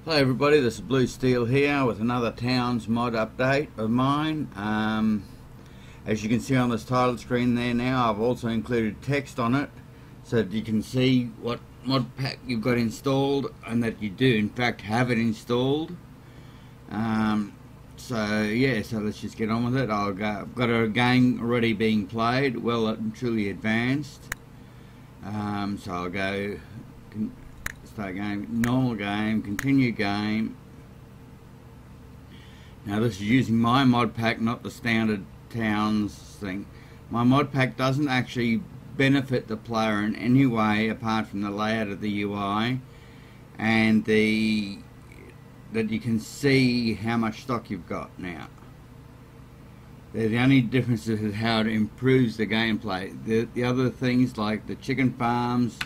Hello everybody, this is Blue Steel here with another Towns mod update of mine. As you can see on this title screen there now, I've also included text on it so that you can see what mod pack you've got installed and that you do in fact have it installed. So let's just get on with it. I've got a game already being played, well and truly advanced. So I'll go start game, normal game, continue game. Now this is using my mod pack, not the standard Towns thing. My mod pack doesn't actually benefit the player in any way apart from the layout of the UI and that you can see how much stock you've got now. The only difference is how it improves the gameplay. The other things like the chicken farms,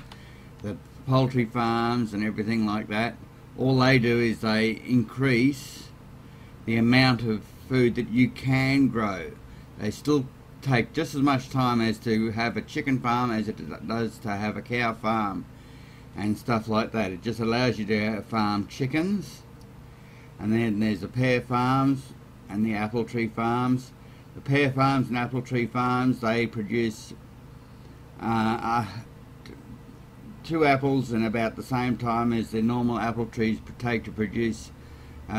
the poultry farms and everything like that, all they do is they increase the amount of food that you can grow. They still take just as much time as to have a chicken farm as it does to have a cow farm and stuff like that. It just allows you to farm chickens, and then there's the pear farms and the apple tree farms. The pear farms and apple tree farms, they produce 2 apples in about the same time as the normal apple trees take to produce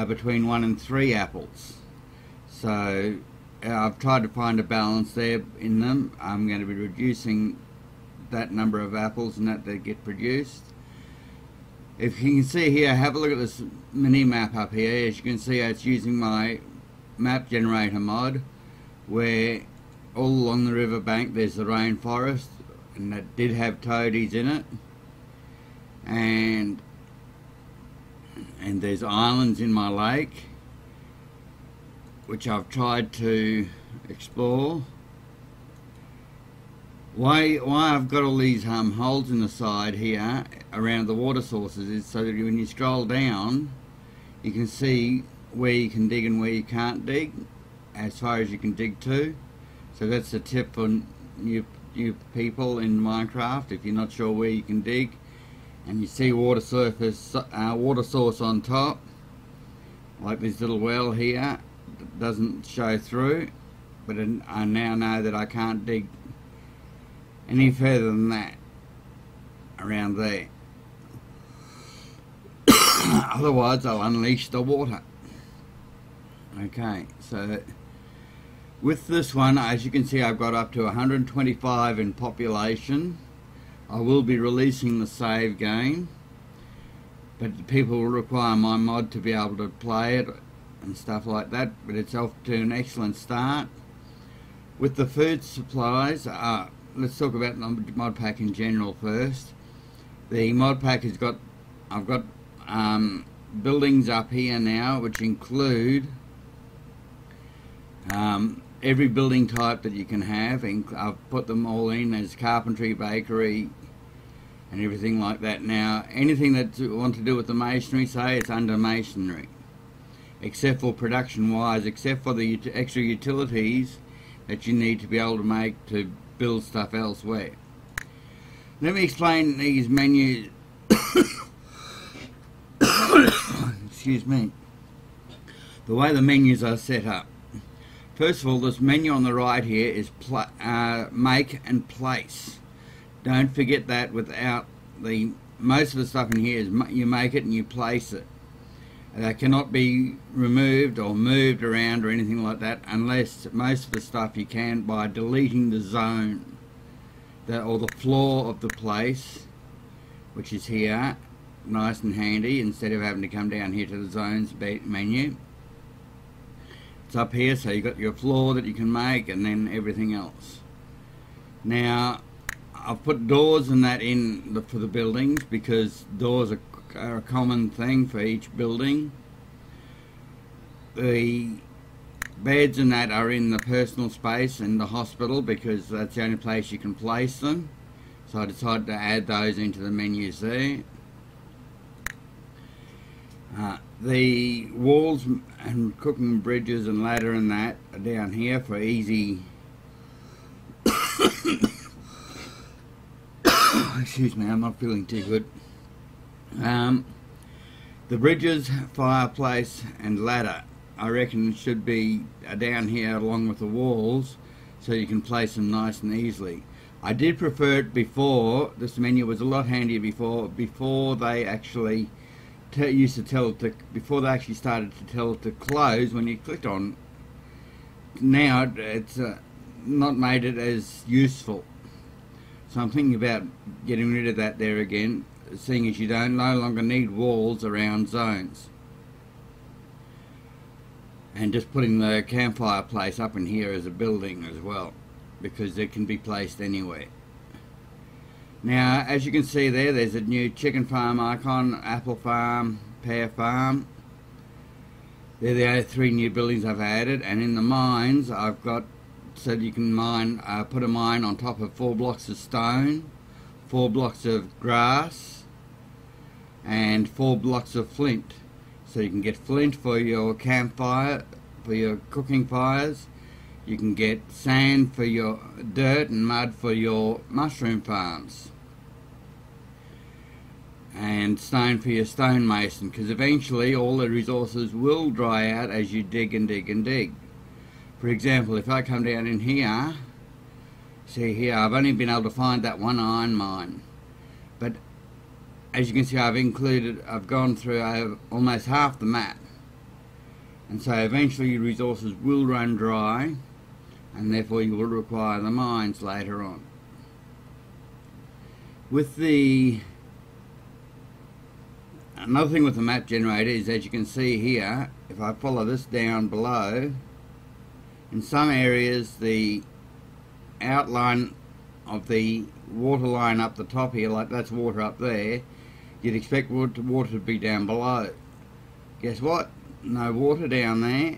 between 1 and 3 apples. So I've tried to find a balance there in them. I'm going to be reducing that number of apples and that get produced. If you can see here, have a look at this mini map up here. As you can see, it's using my map generator mod, where all along the riverbank there's the rainforest, and that did have toadies in it, and there's islands in my lake which I've tried to explore. Why I've got all these holes in the side here around the water sources is so that when you scroll down you can see where you can dig and where you can't dig, as far as you can dig to. So that's a tip for new people in Minecraft. If you're not sure where you can dig and you see water source on top, like this little well here that doesn't show through, but I now know that I can't dig any further than that around there. Otherwise I'll unleash the water. Okay, so with this one, as you can see, I've got up to 125 in population. I will be releasing the save game, but people will require my mod to be able to play it and stuff like that, but it's off to an excellent start. With the food supplies, let's talk about the mod pack in general first. The mod pack has got, I've got buildings up here now which include every building type that you can have, and I've put them all in as carpentry, bakery and everything like that. Now anything that you want to do with the masonry, say, it's under masonry, except for production wise, except for the extra utilities that you need to be able to make to build stuff elsewhere. Let me explain these menus. Excuse me. The way the menus are set up. First of all, this menu on the right here is make and place. Don't forget that. Without most of the stuff in here is you make it and you place it. That cannot be removed or moved around or anything like that, unless most of the stuff you can by deleting the zone or the floor of the place, which is here, nice and handy, instead of having to come down here to the zones menu. It's up here, so you've got your floor that you can make and then everything else. Now I've put doors and that in for the buildings because doors are a common thing for each building. The beds and that are in the personal space in the hospital because that's the only place you can place them, so I decided to add those into the menus there. The walls and cooking bridges and ladder and that are down here for easy excuse me, I'm not feeling too good. The bridges, fireplace and ladder, I reckon should be down here along with the walls, so you can place them nice and easily. I did prefer it before. This menu was a lot handier before they actually used to tell it to, before they actually started to tell it to close when you clicked on. Now it's not made it as useful, so I'm thinking about getting rid of that there again, seeing as you don't no longer need walls around zones, and just putting the campfire place up in here as a building as well, because it can be placed anywhere. Now, as you can see there's a new chicken farm icon, apple farm, pear farm. They're the only 3 new buildings I've added, and in the mines I've got, so you can mine, put a mine on top of 4 blocks of stone, 4 blocks of grass, and 4 blocks of flint. So you can get flint for your campfire, for your cooking fires. You can get sand for your dirt and mud for your mushroom farms, and stone for your stonemason, because eventually all the resources will dry out as you dig and dig and dig. For example, if I come down in here, see here, I've only been able to find that 1 iron mine, but as you can see, I've gone through almost half the map, and so eventually your resources will run dry, and therefore you will require the mines later on. With another thing with the map generator is, as you can see here, if I follow this down below, in some areas the outline of the water line up the top here, like that's water up there, you'd expect water to be down below. Guess what? No water down there.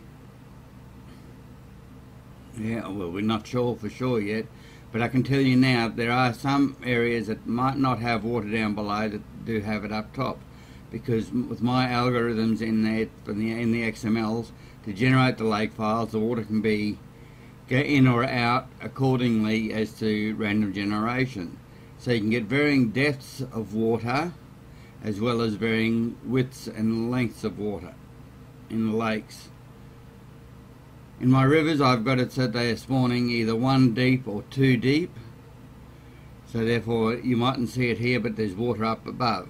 Yeah, well, we're not sure for sure yet, but I can tell you now there are some areas that might not have water down below that do have it up top, because with my algorithms in there, in the XMLs, to generate the lake files, the water can be go in or out accordingly as to random generation. So you can get varying depths of water, as well as varying widths and lengths of water in the lakes. In my rivers, I've got it set they are spawning either 1 deep or 2 deep, so therefore you mightn't see it here, but there's water up above.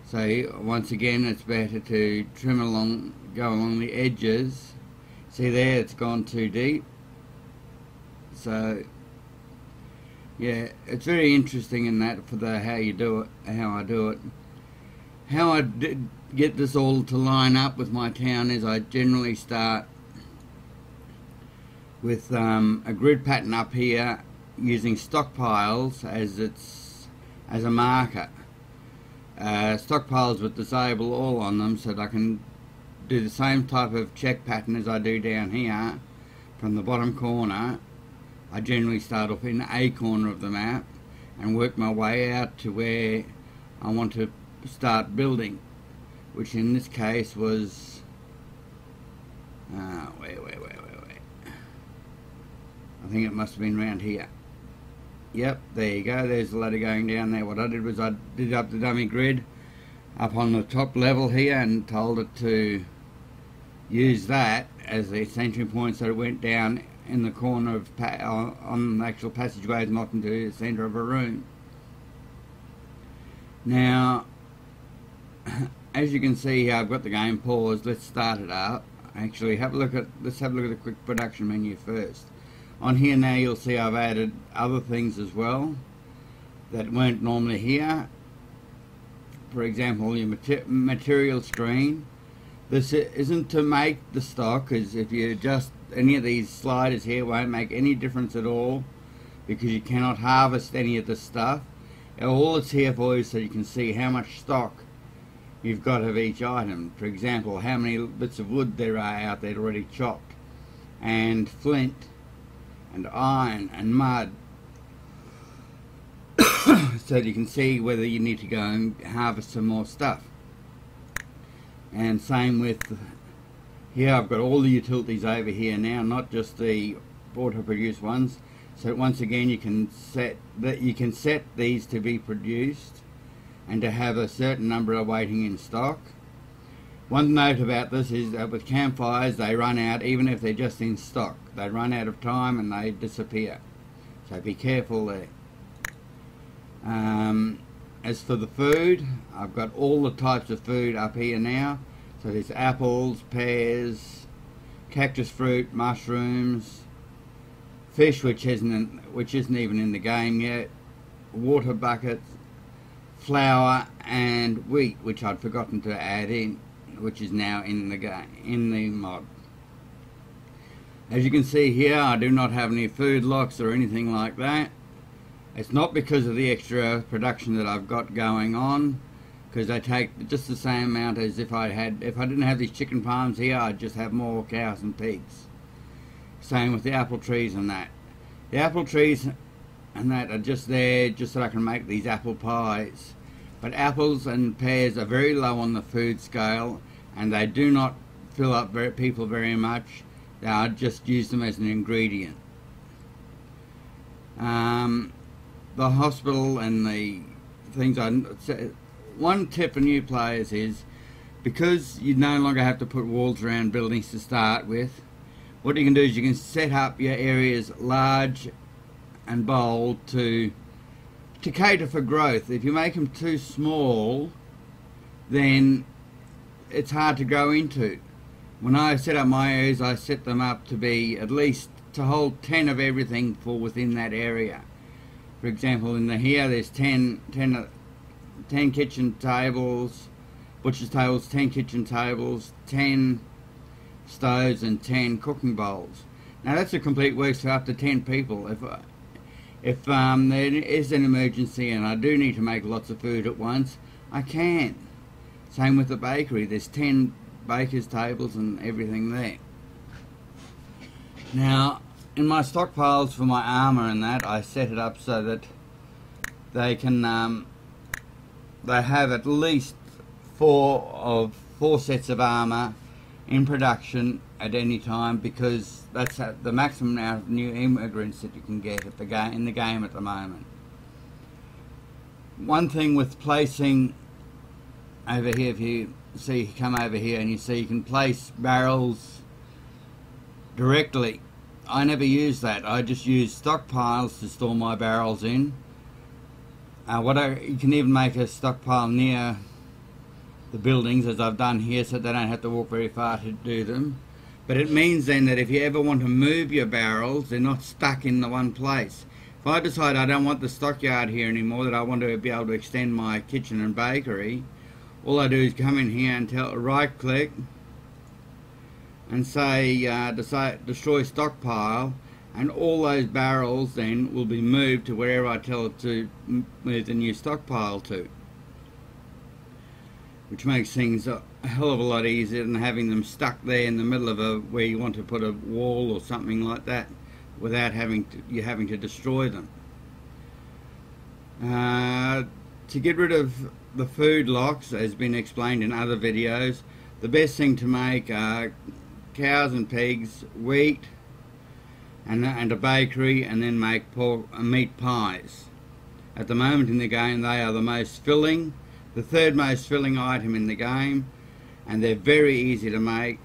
So once again, it's better to trim along, go along the edges. See there, it's gone too deep. So yeah, it's very interesting in that for the how you do it, how I do it. How I get this all to line up with my town is I generally start with a grid pattern up here using stockpiles as a marker. Stockpiles with disable all on them, so that I can do the same type of check pattern as I do down here. From the bottom corner, I generally start off in a corner of the map and work my way out to where I want to start building, which in this case was wait. I think it must have been around here. Yep, there you go, there's the ladder going down there. What I did was I did up the dummy grid up on the top level here and told it to use that as the centering point, so it went down in the corner of on the actual passageways, not into the centre of a room. Now, as you can see here, I've got the game paused. Let's start it up. Actually, let's have a look at the quick production menu first. On here now, you'll see I've added other things as well that weren't normally here. For example, your material screen. This isn't to make the stock, because if you adjust any of these sliders here, it won't make any difference at all, because you cannot harvest any of the stuff. All it's here for is so you can see how much stock you've got of each item. For example, how many bits of wood there are out there already chopped, and flint, and iron, and mud, so that you can see whether you need to go and harvest some more stuff. And same with here, I've got all the utilities over here now, not just the auto-produced ones. So once again, you can set these to be produced, and to have a certain number of waiting in stock. One note about this is that with campfires they run out even if they're just in stock. They run out of time and they disappear. So be careful there. As for the food, I've got all the types of food up here now. So there's apples, pears, cactus fruit, mushrooms, fish which isn't even in the game yet, water buckets, flour and wheat, which I'd forgotten to add in, which is now in the mod. As you can see here, I do not have any food locks or anything like that. It's not because of the extra production that I've got going on, because they take just the same amount as if I didn't have these chicken farms here, I'd just have more cows and pigs. Same with the apple trees and that. The apple trees and that are just there just so I can make these apple pies. But apples and pears are very low on the food scale, and they do not fill up people very much. I just use them as an ingredient. The hospital and the things one tip for new players is, because you no longer have to put walls around buildings to start with, what you can do is you can set up your areas large and bold to cater for growth. If you make them too small, then it's hard to grow into. When I set up my areas, I set them up to be at least to hold 10 of everything for within that area. For example, in here there's 10 kitchen tables, butcher's tables, 10 kitchen tables, 10 stoves and 10 cooking bowls. Now that's a complete works for up to 10 people. If there is an emergency and I do need to make lots of food at once, I can. Same with the bakery, there's 10 baker's tables and everything there. Now, in my stockpiles for my armour and that, I set it up so that they can they have at least four sets of armour in production at any time, because that's the maximum amount of new immigrants that you can get at in the game at the moment. One thing with placing over here, if you see, come over here and you see you can place barrels directly. I never use that. I just use stockpiles to store my barrels in. You can even make a stockpile near the buildings, as I've done here, so they don't have to walk very far to do them. But it means then that if you ever want to move your barrels, they're not stuck in the one place. If I decide I don't want the stockyard here anymore, that I want to be able to extend my kitchen and bakery, all I do is come in here and right click and say destroy stockpile, and all those barrels then will be moved to wherever I tell it to move the new stockpile to, which makes things a hell of a lot easier than having them stuck there in the middle of where you want to put a wall or something like that without having to destroy them. To get rid of the food locks, as has been explained in other videos, the best thing to make are cows and pigs, wheat, and a bakery, and then make meat pies. At the moment in the game, they are the most filling, the third most filling item in the game, and they're very easy to make.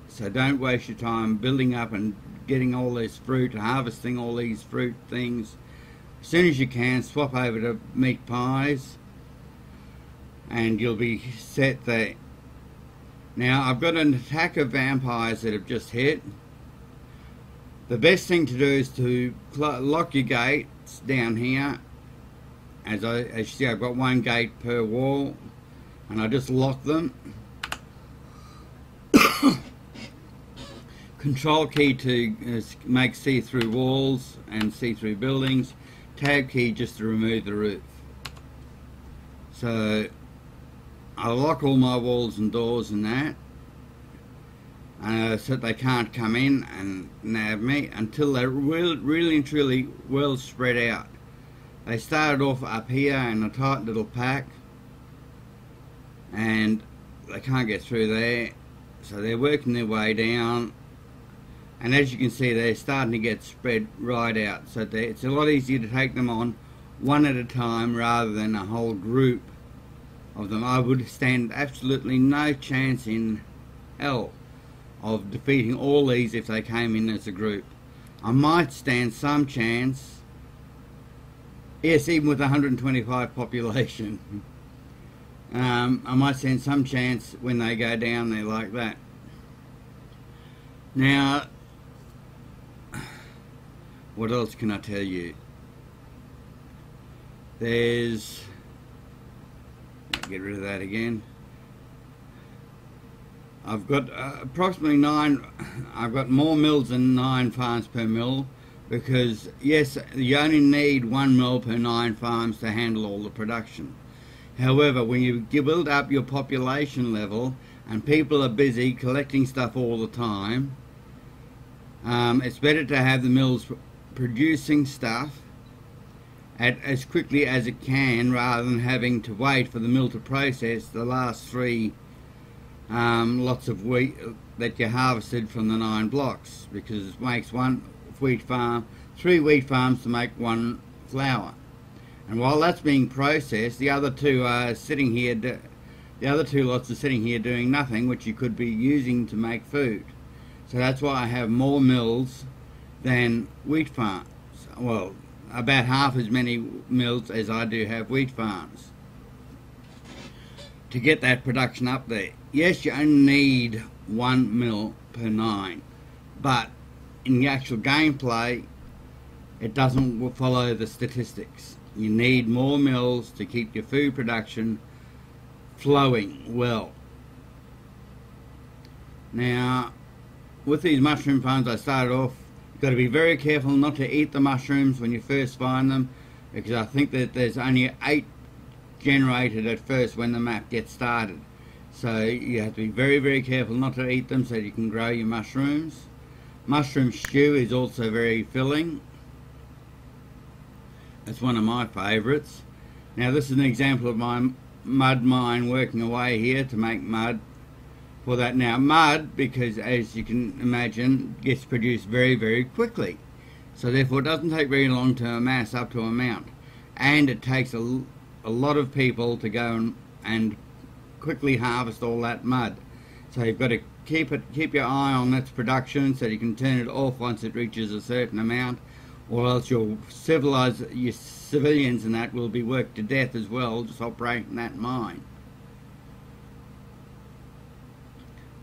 So don't waste your time building up and getting all this fruit, harvesting all these fruit things. As soon as you can, swap over to meat pies, and you'll be set there. Now, I've got an attack of vampires that have just hit. The best thing to do is to lock your gates down here. As you see, I've got one gate per wall, and I just lock them. Control key to make see-through walls and see-through buildings. Tab key just to remove the roof. So I'll lock all my walls and doors and that, so that they can't come in and nab me until they're really and truly well spread out. They started off up here in a tight little pack, and they can't get through there, so they're working their way down, and as you can see, they're starting to get spread right out, so it's a lot easier to take them on one at a time rather than a whole group of them, I would stand absolutely no chance in hell of defeating all these if they came in as a group. I might stand some chance, yes, even with 125 population. I might stand some chance when they go down there like that. Now, what else can I tell you? There's, get rid of that again. I've got approximately 9, I've got more mills than 9 farms per mill, because yes, you only need 1 mill per 9 farms to handle all the production. However, when you build up your population level and people are busy collecting stuff all the time, it's better to have the mills producing stuff as quickly as it can, rather than having to wait for the mill to process the last 3 lots of wheat that you harvested from the 9 blocks, because it makes 3 wheat farms to make 1 flour. And while that's being processed, the other 2 are sitting here. The other 2 lots are sitting here doing nothing, which you could be using to make food. So that's why I have more mills than wheat farms. Well, about half as many mills as I do have wheat farms, to get that production up there. Yes, you only need 1 mill per 9, but in the actual gameplay, it doesn't follow the statistics. You need more mills to keep your food production flowing well. Now, with these mushroom farms, I started off, you've got to be very careful not to eat the mushrooms when you first find them, because I think that there's only 8 generated at first when the map gets started. So you have to be very, very careful not to eat them so you can grow your mushrooms. Mushroom stew is also very filling. It's one of my favourites. Now this is an example of my mud mine working away here to make mud for that. Now mud, because as you can imagine, gets produced very, very quickly. So therefore it doesn't take very long to amass up to a amount. And it takes a lot of people to go and quickly harvest all that mud. So you've got to keep your eye on its production so you can turn it off once it reaches a certain amount, or else your civilians and that will be worked to death as well, just operating that mine.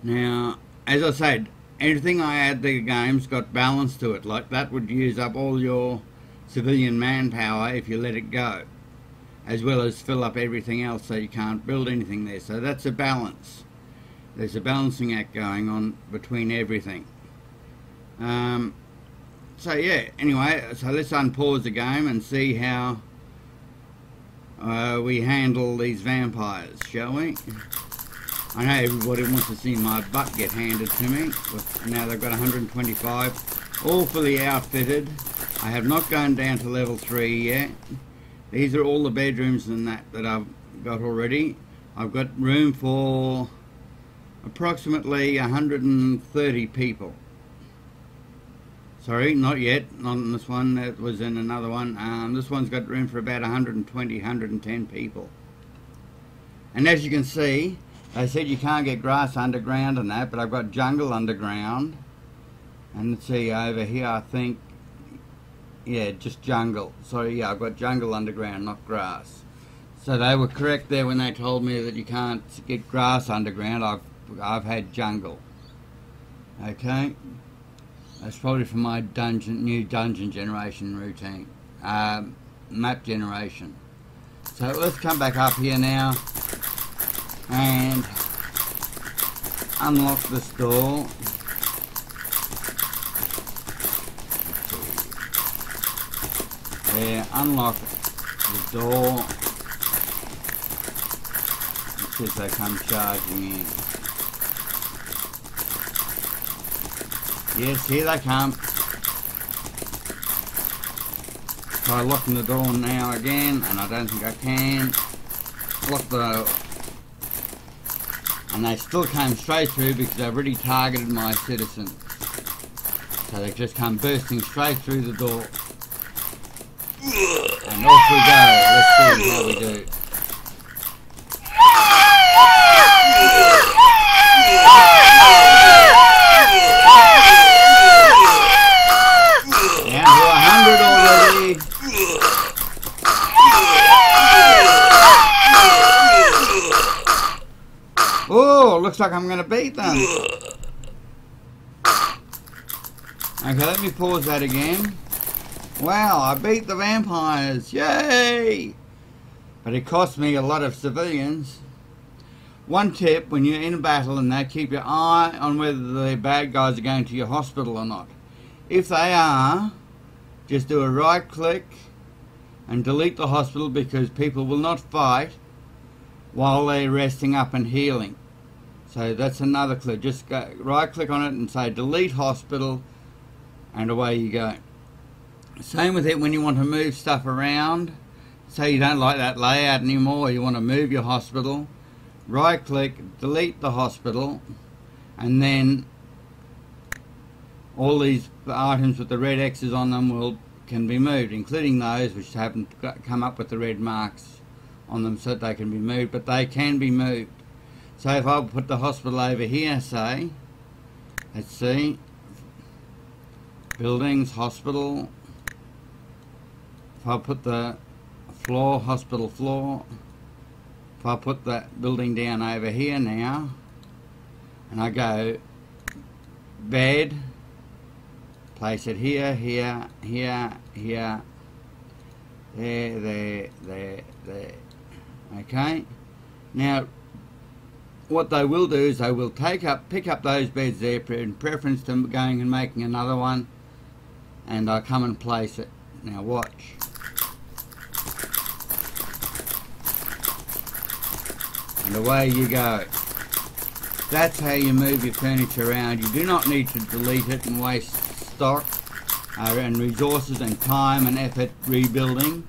Now, as I said, anything I add to the game's got balance to it. Like that would use up all your civilian manpower if you let it go, as well as fill up everything else so you can't build anything there. So that's a balance. There's a balancing act going on between everything. So yeah, anyway, so let's unpause the game and see how we handle these vampires, shall we? I know everybody wants to see my butt get handed to me. Now they've got 125, all fully outfitted. I have not gone down to level 3 yet. These are all the bedrooms and that I've got already. I've got room for approximately 130 people. Sorry, not yet, not in this one, that was in another one. This one's got room for about 120, 110 people. And as you can see, they said you can't get grass underground and that, but I've got jungle underground. And let's see, over here I think, yeah, just jungle. Sorry, yeah, I've got jungle underground, not grass. So they were correct there when they told me that you can't get grass underground. I've had jungle. Okay, that's probably for my new dungeon generation routine, map generation. So let's come back up here now and unlock this door. There, unlock the door. It says they come charging in. Yes, here they come. Try locking the door now again, and I don't think I can. Lock the... And they still came straight through because I've already targeted my citizens. So they just come bursting straight through the door. And off we go. Let's see how we do. Oh, looks like I'm going to beat them. Okay, let me pause that again. Wow, I beat the vampires. Yay! But it cost me a lot of civilians. One tip, when you're in a battle and that, keep your eye on whether the bad guys are going to your hospital or not. If they are, just do a right click and delete the hospital, because people will not fight while they're resting up and healing. So that's another click. Just go right click on it and say delete hospital, and away you go. Same with it when you want to move stuff around. Say you don't like that layout anymore, you want to move your hospital. Right click, delete the hospital, and then all these items with the red X's on them can be moved, including those which haven't come up with the red marks on them so that they can be moved, but they can be moved. So if I put the hospital over here, say, let's see, buildings, hospital, if I put the floor, hospital floor, if I put that building down over here now, and I go bed, place it here, here, here, here, there, there. Okay? Now, what they will do is they will pick up those beds there in preference to going and making another one, and I come and place it. Now watch. And away you go. That's how you move your furniture around. You do not need to delete it and waste stock and resources and time and effort rebuilding,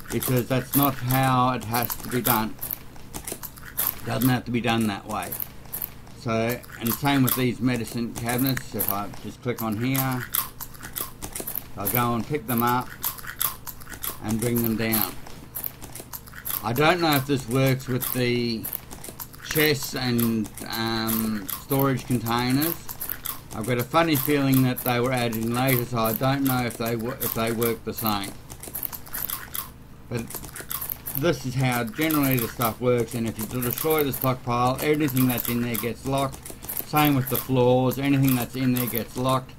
because that's not how it has to be done. It doesn't have to be done that way. So, and same with these medicine cabinets. If I just click on here, I'll go and pick them up and bring them down. I don't know if this works with the chests and storage containers. I've got a funny feeling that they were added in later, so I don't know if they work the same. But this is how generally the stuff works, and if you destroy the stockpile, everything that's in there gets locked. Same with the floors, anything that's in there gets locked.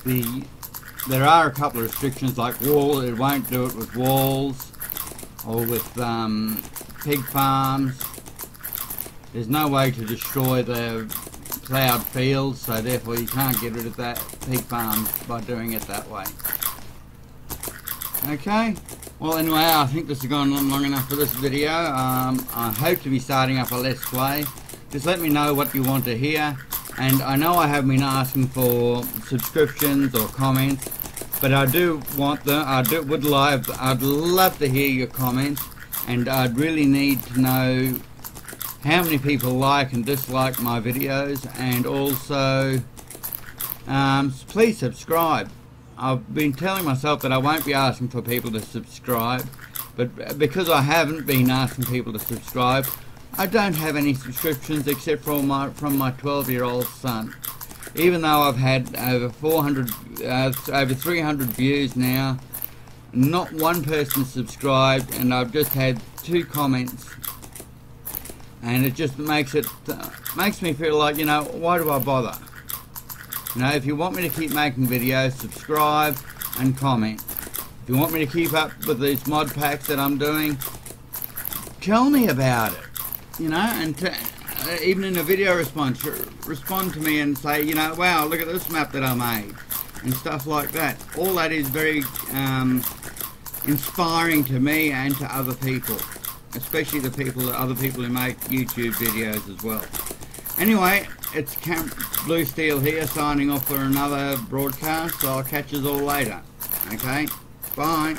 There are a couple of restrictions, like wall. It won't do it with walls or with pig farms. There's no way to destroy the ploughed fields, so therefore you can't get rid of that pig farms by doing it that way. Okay, well anyway, I think this has gone on long enough for this video. I hope to be starting up a Let's Play. Just let me know what you want to hear, and I know I have been asking for subscriptions or comments, but I do want them. I'd love to hear your comments, and I'd really need to know how many people like and dislike my videos, and also please subscribe. I've been telling myself that I won't be asking for people to subscribe, but because I haven't been asking people to subscribe, I don't have any subscriptions except from my 12-year-old son. Even though I've had over 300 views now, not one person subscribed, and I've just had 2 comments. And it just makes me feel like, you know, why do I bother? You know, if you want me to keep making videos, subscribe and comment. If you want me to keep up with these mod packs that I'm doing, tell me about it. You know, and even in a video response, respond to me and say, you know, wow, look at this map that I made, and stuff like that. All that is very inspiring to me and to other people. Especially other people who make YouTube videos as well. Anyway, it's Blue Steel here, signing off for another broadcast, so I'll catch you all later. Okay, bye.